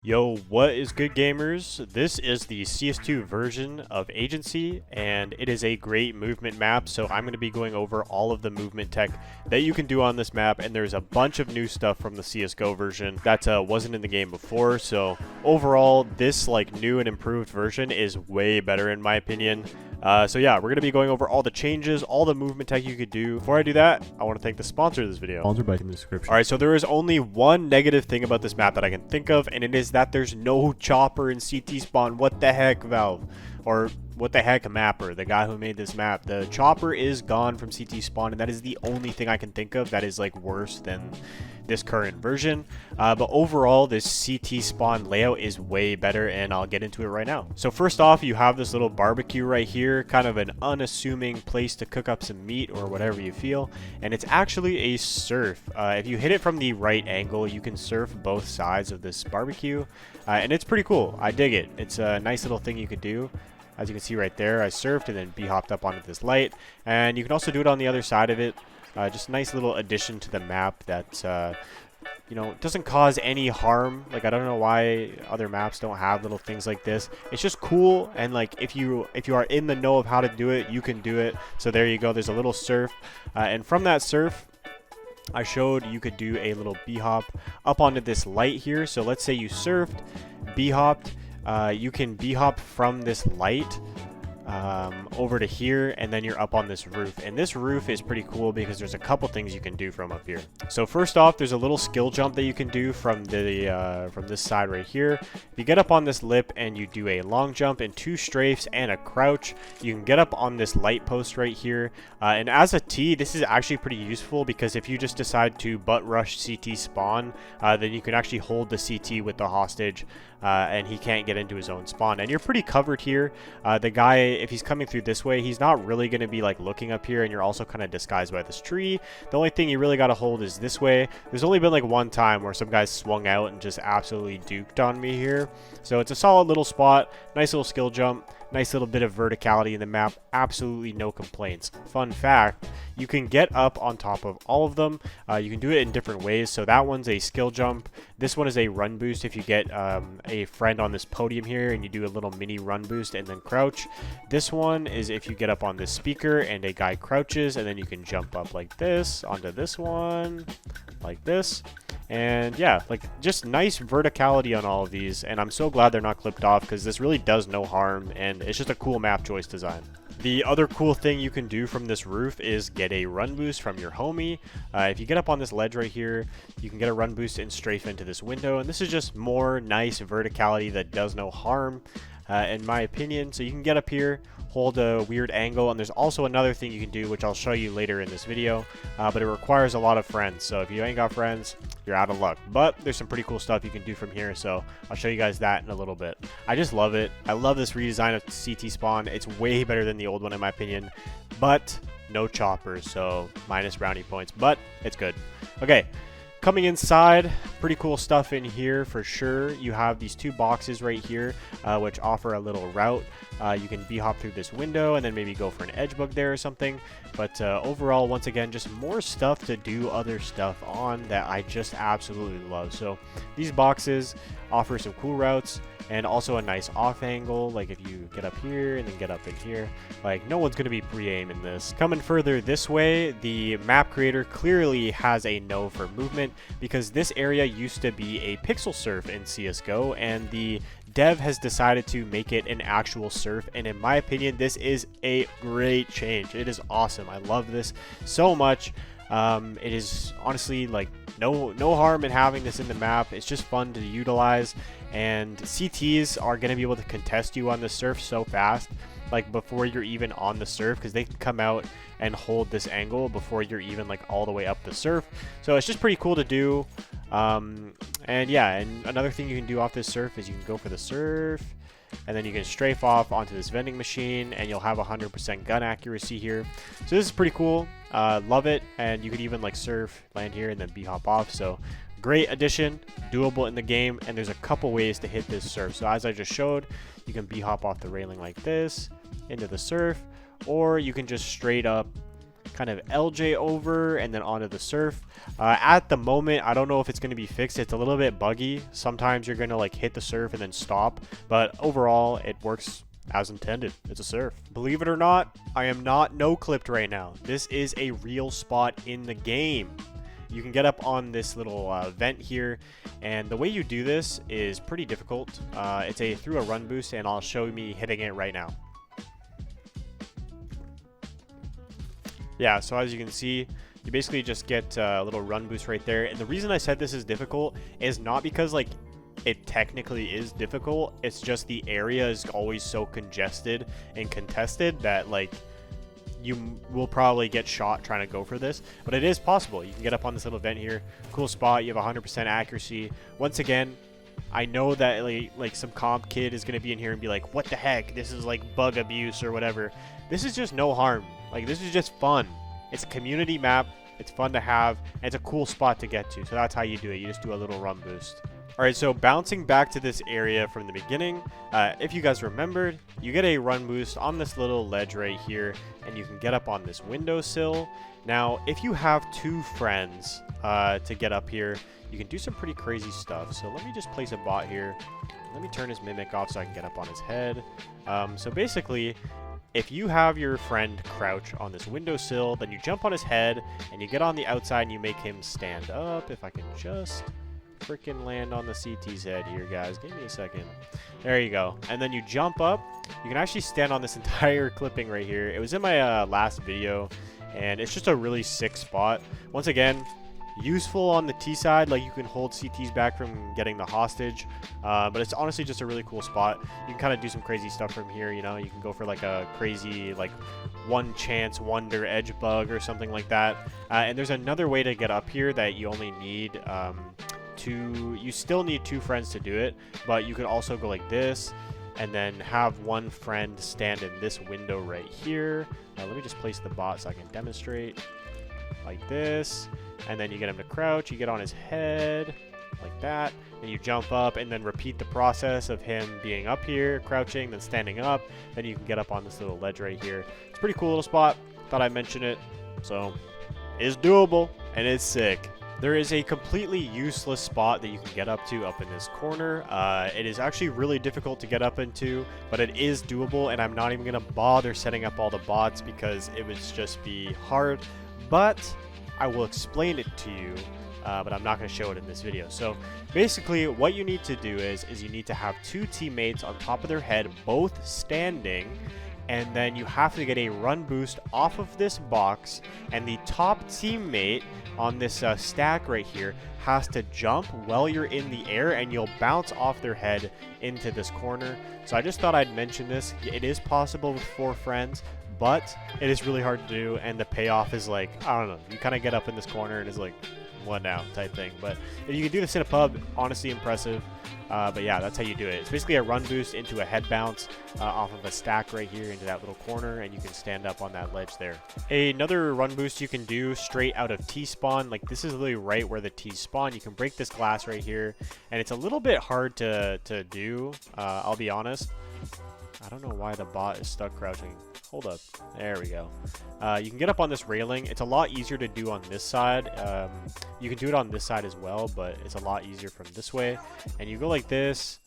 Yo, what is good, gamers? This is the CS2 version of Agency, and it is a great movement map, so I'm going to be going over all of the movement tech that you can do on this map, and there's a bunch of new stuff from the CSGO version that wasn't in the game before, so overall, this new and improved version is way better in my opinion. So yeah, we're going to be going over all the changes, all the movement tech you could do. Before I do that, I want to thank the sponsor of this video. Sponsored by in the description. Alright, so there is only one negative thing about this map that I can think of, and it is that there's no chopper in CT spawn. What the heck, Valve? Or what the heck, Mapper, the guy who made this map. The chopper is gone from CT spawn, and that is the only thing I can think of that is worse than this current version. But overall, this CT spawn layout is way better, and I'll get into it right now. So first off, you have this little barbecue right here, kind of an unassuming place to cook up some meat or whatever you feel, and it's actually a surf. If you hit it from the right angle, you can surf both sides of this barbecue, and it's pretty cool. I dig it. It's a nice little thing you could do. As you can see right there, I surfed and then hopped up onto this light, and you can also do it on the other side of it. Just a nice little addition to the map that you know, doesn't cause any harm. I don't know why other maps don't have little things like this. It's just cool, and if you are in the know of how to do it, you can do it. So there you go. There's a little surf, and from that surf, I showed you could do a little b-hop up onto this light here. So let's say you surfed, b-hopped. You can b-hop from this light over to here, and then you're up on this roof. And this roof is pretty cool because there's a couple things you can do from up here. So first off, there's a little skill jump that you can do from this side right here. If you get up on this lip and you do a long jump and 2 strafes and a crouch, you can get up on this light post right here. And as a T, this is actually pretty useful because if you just decide to butt rush CT spawn, then you can actually hold the CT with the hostage, and he can't get into his own spawn, and you're pretty covered here. The guy, if he's coming through this way, he's not really going to be looking up here, and you're also kind of disguised by this tree. The only thing you really got to hold is this way. There's only been one time where some guys swung out and just absolutely duked on me here, so it's a solid little spot. Nice little skill jump, nice little bit of verticality in the map, absolutely no complaints. Fun fact, you can get up on top of all of them. You can do it in different ways. So that one's a skill jump. This one is a run boost if you get a friend on this podium here and you do a little mini run boost and then crouch. This one is if you get up on this speaker and a guy crouches, and then you can jump up like this onto this one, like this. And yeah, just nice verticality on all of these, and I'm so glad they're not clipped off because this really does no harm, and it's just a cool map choice design. The other cool thing you can do from this roof is get a run boost from your homie. If you get up on this ledge right here, you can get a run boost and strafe into this window, and this is just more nice verticality that does no harm, in my opinion. So you can get up here, hold a weird angle, and there's also another thing you can do, which I'll show you later in this video, but it requires a lot of friends. So if you ain't got friends, you're out of luck. But there's some pretty cool stuff you can do from here, so I'll show you guys that in a little bit. I just love it. I love this redesign of CT spawn. It's way better than the old one in my opinion, but no choppers, so minus brownie points, but it's good. Okay, coming inside, pretty cool stuff in here for sure. You have these 2 boxes right here, which offer a little route. You can b-hop through this window and then maybe go for an edge bug there or something. But overall, once again, just more stuff to do other stuff on that I just absolutely love. So these boxes offer some cool routes and also a nice off angle. If you get up here and then get up in here, no one's going to be pre-aiming this. Coming further this way, the map creator clearly has a no for movement because this area used to be a pixel surf in CSGO, and the dev has decided to make it an actual surf, and in my opinion, this is a great change. It is awesome. I love this so much. It is honestly no harm in having this in the map. It's just fun to utilize, and CTs are going to be able to contest you on the surf so fast, before you're even on the surf, because they can come out and hold this angle before you're even all the way up the surf. So it's just pretty cool to do. And yeah, and another thing you can do off this surf is you can go for the surf, and then you can strafe off onto this vending machine, and you'll have 100% gun accuracy here. So this is pretty cool. Love it. And you could even surf, land here, and then b-hop off. So great addition, doable in the game, and there's a couple ways to hit this surf. So as I just showed, you can b-hop off the railing like this into the surf, or you can just straight up kind of LJ over and then onto the surf. At the moment, I don't know if it's going to be fixed. It's a little bit buggy. Sometimes you're going to like hit the surf and then stop, but overall it works as intended. It's a surf. Believe it or not, I am not no-clipped right now. This is a real spot in the game. You can get up on this little vent here, and the way you do this is pretty difficult. It's through a run boost, and I'll show me hitting it right now. Yeah, so as you can see, you basically just get a little run boost right there. And the reason I said this is difficult is not because like it technically is difficult. It's just the area is always so congested and contested that like you will probably get shot trying to go for this, but it is possible. You can get up on this little vent here. Cool spot. You have 100% accuracy. Once again, I know that like some comp kid is going to be in here and be like, what the heck? This is like bug abuse or whatever. This is just no harm. Like, this is just fun. It's a community map. It's fun to have, and it's a cool spot to get to. So that's how you do it. You just do a little run boost. All right, so bouncing back to this area from the beginning, if you guys remembered, you get a run boost on this little ledge right here, and you can get up on this windowsill. Now, if you have 2 friends to get up here, you can do some pretty crazy stuff. So let me just place a bot here. Let me turn his mimic off so I can get up on his head. So basically, if you have your friend crouch on this windowsill, then you jump on his head, and you get on the outside, and you make him stand up. If I can just freaking land on the CT's head here, guys. Give me a second. There you go. And then you jump up. You can actually stand on this entire clipping right here. It was in my last video, and it's just a really sick spot. Once again, useful on the T side, like you can hold CTs back from getting the hostage, but it's honestly just a really cool spot. You can kind of do some crazy stuff from here, you know. You can go for like a crazy like one chance wonder edge bug or something like that. And there's another way to get up here that you only need you still need 2 friends to do it, but you could also go like this and then have one friend stand in this window right here. Let me just place the bot so I can demonstrate. Like this, and then you get him to crouch, you get on his head like that, and you jump up, and then repeat the process of him being up here, crouching, then standing up. Then you can get up on this little ledge right here. It's a pretty cool little spot. Thought I'd mention it. So it's doable and it's sick. There is a completely useless spot that you can get up to up in this corner. It is actually really difficult to get up into, but it is doable, and I'm not even going to bother setting up all the bots because it would just be hard. But I will explain it to you, but I'm not going to show it in this video. So basically what you need to do is you need to have 2 teammates on top of their head, both standing, and then you have to get a run boost off of this box, and the top teammate on this stack right here has to jump while you're in the air, and you'll bounce off their head into this corner. So I just thought I'd mention this. It is possible with 4 friends, but it is really hard to do, and the payoff is like, I don't know, you kind of get up in this corner and it's like, what now type thing. But if you can do this in a pub, honestly impressive. But yeah, that's how you do it. It's basically a run boost into a head bounce off of a stack right here into that little corner, and you can stand up on that ledge there. Another run boost you can do straight out of T-spawn, like this is literally right where the T spawn. You can break this glass right here, and it's a little bit hard to do, I'll be honest. I don't know why the bot is stuck crouching. Hold up. There we go. You can get up on this railing. It's a lot easier to do on this side. You can do it on this side as well, but it's a lot easier from this way. And you go like this,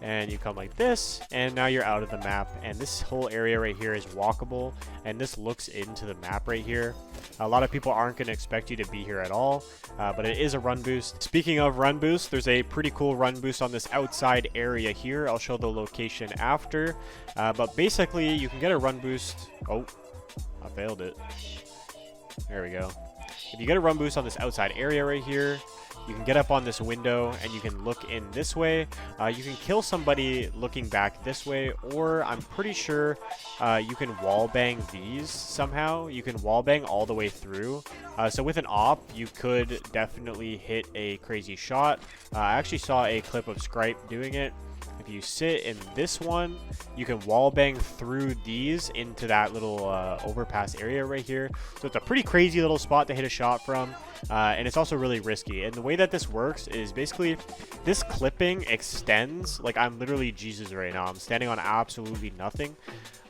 and you come like this, and now you're out of the map. And this whole area right here is walkable, and this looks into the map right here. A lot of people aren't going to expect you to be here at all, but it is a run boost. Speaking of run boost, there's a pretty cool run boost on this outside area here. I'll show the location after, but basically you can get a run boost. Oh, I failed it. There we go. If you get a run boost on this outside area right here, you can get up on this window and you can look in this way. You can kill somebody looking back this way, or I'm pretty sure you can wall bang these somehow. You can wall bang all the way through. So with an op, you could definitely hit a crazy shot. I actually saw a clip of Scripe doing it. If you sit in this one, you can wall bang through these into that little overpass area right here. So it's a pretty crazy little spot to hit a shot from, and it's also really risky. And the way that this works is basically this clipping extends. Like, I'm literally Jesus right now. I'm standing on absolutely nothing.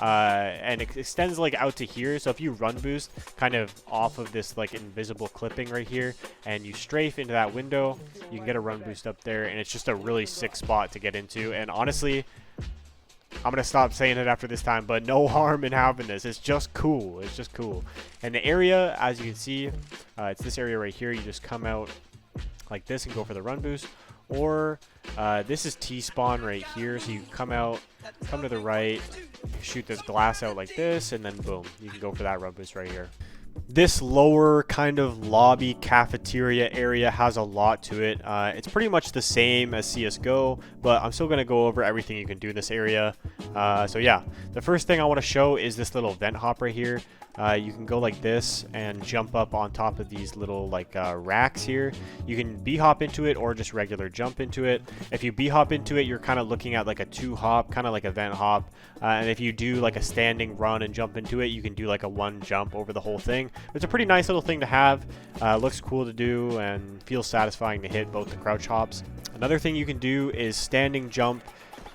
and it extends like out to here. So if you run boost kind of off of this like invisible clipping right here, and you strafe into that window, you can get a run boost up there, and it's just a really sick spot to get into. And honestly, I'm going to stop saying it after this time, but no harm in having this. It's just cool. It's just cool. And the area, as you can see, it's this area right here. You just come out like this and go for the run boost. Or this is T-spawn right here. So you come out, come to the right, shoot this glass out like this, and then boom, you can go for that run boost right here. This lower kind of lobby cafeteria area has a lot to it. It's pretty much the same as CSGO, but I'm still going to go over everything you can do in this area. So yeah, the first thing I want to show is this little vent hop right here. You can go like this and jump up on top of these little like racks here. You can B-hop into it or just regular jump into it. If you B-hop into it, you're kind of looking at like a 2-hop, kind of like a vent hop. And if you do like a standing run and jump into it, you can do like a 1 jump over the whole thing. It's a pretty nice little thing to have. Looks cool to do and feels satisfying to hit both the crouch hops. Another thing you can do is standing jump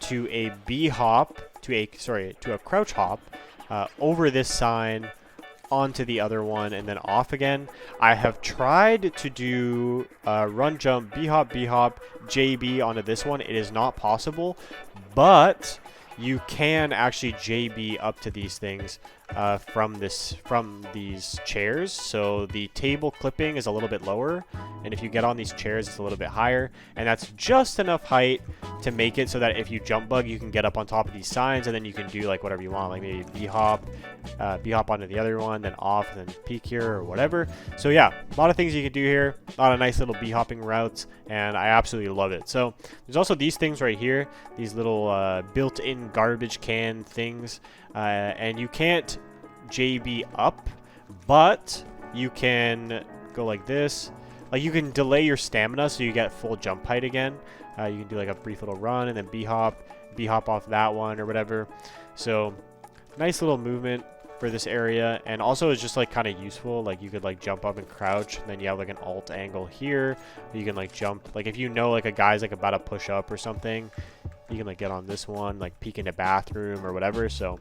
to a B-hop, to a crouch hop over this sign, onto the other one, and then off again. I have tried to do run jump, B-hop, JB onto this one. It is not possible, but you can actually JB up to these things from these chairs. So the table clipping is a little bit lower, and if you get on these chairs, it's a little bit higher, and that's just enough height to make it so that if you jump bug, you can get up on top of these signs, and then you can do like whatever you want, like maybe B-hop onto the other one, then off, and then peek here or whatever. So yeah, a lot of things you can do here, a lot of nice little B-hopping routes, and I absolutely love it. So there's also these things right here, these little built-in garbage can things, and you can't JB up, but you can go like this. Like you can delay your stamina so you get full jump height again. You can do like a brief little run and then B-hop off that one or whatever. So nice little movement for this area, and also it's just like kind of useful. Like you could like jump up and crouch, and then you have like an alt angle here. You can like jump, like if you know like a guy's like about to push up or something, you can like get on this one, like peek into bathroom or whatever. So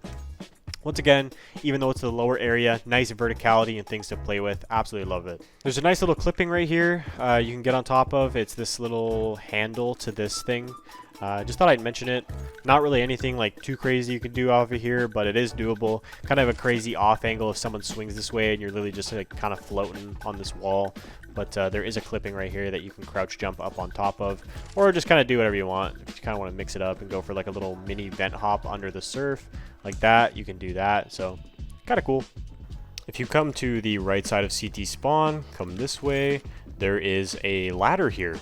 once again, even though it's the lower area, nice verticality and things to play with. Absolutely love it. There's a nice little clipping right here you can get on top of. It's this little handle to this thing. Just thought I'd mention it. Not really anything like too crazy you can do off of here, but it is doable. Kind of a crazy off angle if someone swings this way and you're literally just like kind of floating on this wall. But there is a clipping right here that you can crouch jump up on top of, or just kind of do whatever you want. If you kind of want to mix it up and go for like a little mini vent hop under the surf like that, you can do that. So kind of cool. If you come to the right side of CT spawn, come this way, there is a ladder here.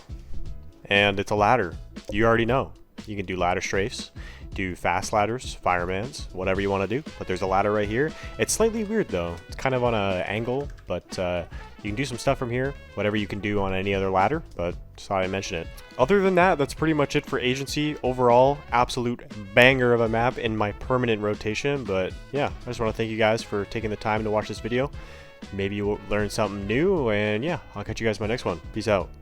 And it's a ladder. You already know. You can do ladder strafes, do fast ladders, firemans, whatever you want to do. But there's a ladder right here. It's slightly weird though. It's kind of on an angle, but you can do some stuff from here, whatever you can do on any other ladder, but just thought I'd mention it. Other than that, that's pretty much it for Agency. Overall, absolute banger of a map in my permanent rotation. But yeah, I just want to thank you guys for taking the time to watch this video. Maybe you will learn something new, and yeah, I'll catch you guys in my next one. Peace out.